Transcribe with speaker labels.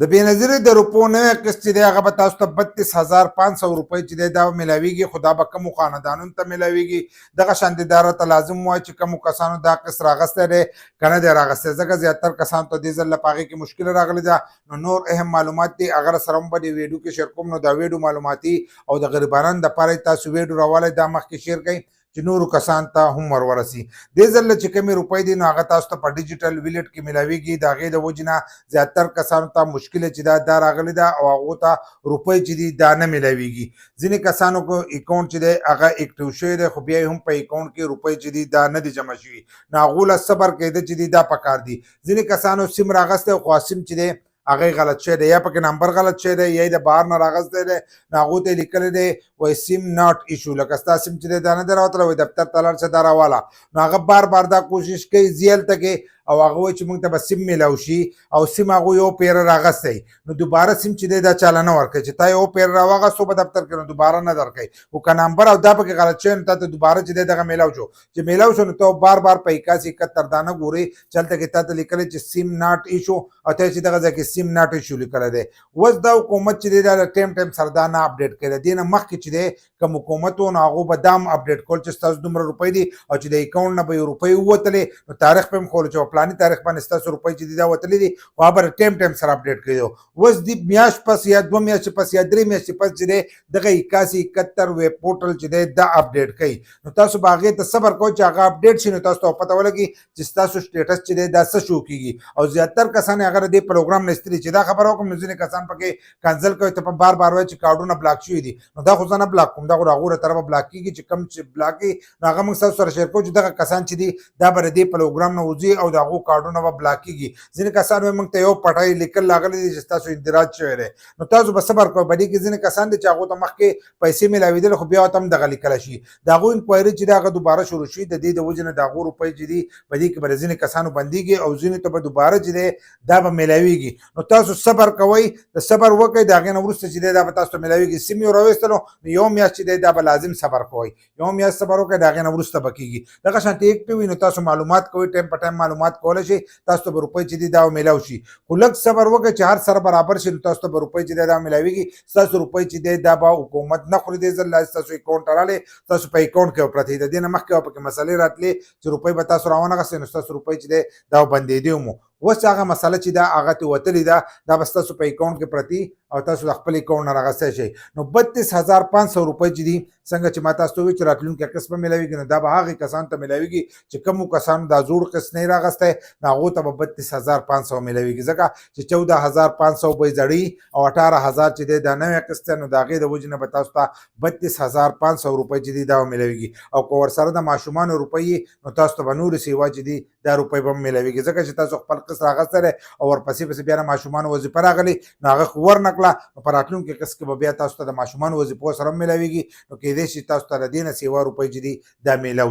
Speaker 1: د بینظیر د روپو نوی قسط چې دی هغه به تاسو ته 32,500 روپۍ چې دی دا میلاویږي، خو دا به کومو خاندانونو ته میلاویږي. دغه شان دې دا راته لازم ووایي چې کومو کسانو دا قسط راغستی دی که نه دی راغستی، ځکه زیاتر کسانو ته دې ځل په هغې کې مشکل راغلی ده. نو نور اهم معلومات دي هغه سره هم به د ویډیو کې شیر کوم. نو دا ویډیو معلوماتي او د غریبانو دپاره تاسو ویډیو راوالی دا مخکې شیر کړئ چې نورو کسان ته هم ورورسي. دې ځل چې کومې روپۍ دي نو هغه تاسو ته په ډیجیټل ویلټ کې میلاویږي. د هغې د وجې نه زیاتر کسانو ته مشکله چې دا راغلې ده او هغو ته روپۍ چې دي دا نه میلاویږي. ځینې کسانو کو اکاونټ چې دی هغه اکټیو شوی دی، خو بیا یې هم په اکاونټ کې روپۍ چې دي دا نه دي جمع شوي. نو هغو له صبر کېده چې دي دا پکار دي. ځینې کسانو سیم راغستی خو سیم چې دی هغه غلط شوی دی، یا پکې نمبر غلط شوی دی یا یې د بهر نه راغستی دی. نو هغو ته یې لیکلی دی وایي سیم ناٹ ایشو، لکه ستا سیم چې دی دا نه دی راوتلی، وایي دفتر ته لاړ شه دا راواله. نو هغه بار بار دا کوشش کوي ځي هلته کې او هغه وایي چې موږ ته به سیم میلاو شي او سیم هغوی یو پیره راغستی. نو دوباره سیم چې دی دا چاله نه ورکوي چې تا یو پیره راواغستو په دفتر کې، نو دوباره نه درکوي. خو که نمبر او دا پکې غلط شوی نو تا ته دوباره چې دی دغه میلاو شو. چې میلاو شو نو ته بار بار په 8171 دانه ګورې چې هلته کې تا ته لیکلی چې سیم ناٹ ایشو او ته چې دغه ځای کې سیم ناٹ ایشو لیکلی دی. اوس دا حکومت چې دی دا ټایم ټایم سره دا نه اپډیټ کوي. د دې نه مخکې چې دی کوم حکومت و نو هغو به دا هم اپډیټ کول چې ستاسو دومره روپۍ دي او چې د اکاونټ نه به یې روپۍ ووتلې نو تاریخ به یې هم ښودلو چې په فلاني تاریخ باندې ستاسو روپۍ چې دي دا وتلې دي، خو هغه به ټایم ټایم سره اپډیټ کوي. اوس د میاشت پس یا 2 میاشتې پس یا 3 میاشتې پس چې دی دغه 8171 ویب پورټل چې دی دا اپډیټ کوي. نو تاسو به هغې ته صبر کوئ چې هغه اپډیټ شي نو تاسو ته پته ولګي چې ستاسو سټیټس چې دی دا څه شو کېږي. او زیاتر کسان هغه د دې پروګرام نه ایستلي چې دا خبره وکړم نو ځینې کسان پکې کنسل کوي، ته په بار بار وایي چې کارډونه بلاک شوي دي. نو دا خو زه نه بلاک کوم، دا خو د هغو له طرفه بلاک کېږي چې کوم چې بلاک کړي نو هغه موږ ستاسو سره شیر کوو چې دغه کسان چې دي دا به د دې پروګرام نه وځي او د هغو کارډونه به بلاک کېږي. ځینې کسان وایي موږ ته یو پټی لیکل راغلی دی چې ستاسو اندراج شوی دی. نو تاسو به صبر کوئ. په دې کې ځینې کسان دي چې هغو ته مخکې پیسې میلاوېدلې خو بیا ورته هم دغه لیکلی شي. د هغو انکوایري چې دی هغه دوباره شروع شي. د دې د وجې نه د هغو روپۍ چې دي په دې کې به د ځینې کسانو بندېږي او ځینې ته به دوباره چې دی دا به میلاویږي. نو تاسو صبر کوئ، د صبر وکړئ. د هغې نه وروسته چې دی دا به تاسو ته میلاویږي. سیم یې راویستلو نو یو میاشت چې دی دا به لازم صبر کوئ. یو میاشت صبر وکړئ، د هغې نه وروسته به کېږي. دغه شانتې اکټیو وي نو تاسو معلومات کوئ، ټایم په ټایم معلومات کولی شئ، تاسو ته به روپۍ چې دي دا میلاو شي. خو لږ صبر وکړئ چې هر سره برابر شي نو تاسو ته به روپۍ چې دی دا میلاویږي. ستاسو روپۍ چې دی دا به حکومت نه خوري. دې ځل ستاسو اکاونټ ته راغلی، ستاسو په اکاونټ کې به پرتې د دې نه مخکې به پکې مسلې راتلې چې روپۍ به تاسو راونغستئ نو ستاسو روپۍ چې دی دا به بندېدې مو. اوس هغه مسله چې دا هغه ترې وتلې ده دا به ستاسو په اکاونټ کې پرتي او تاسو د خپل اکاونټ نه راغستی شئ. نو 32,500 روپۍ چې دي څنګه چې ما تاسو ته وویل چې راتلونکی قسط به میلاویږي نو دا به هغې کسانو ته میلاویږي چې کومو کسانو دا زوړ قسط نه یې راغستی نو هغو ته به 32,500 میلاویږي. ځکه چې 14,500 به یې زړې او 18,000 چې دی دا نوی قسط دی نو د هغې د وجې نه به تاسو ته 32,500 روپۍ چې دي دا به میلاویږي. او که ورسره د ماشومانو روپۍ نو تاسو ته به نورې سیوا چې دي دا روپۍ به هم میلاویږي. ځکه چې تاسو خپل قسط راغستی دی او ورپسې پسې بیا د ماشومانو وظیفه راغلې نو هغه خو ورنکړه نو په راتلونکي قسط کې به بیا تاسو ته د ماشومانو وظیفو سره هم میلاویږي. نو کېدای شي تاسو ته د دې نه سیوا روپۍ چې دي دا میلاو شي.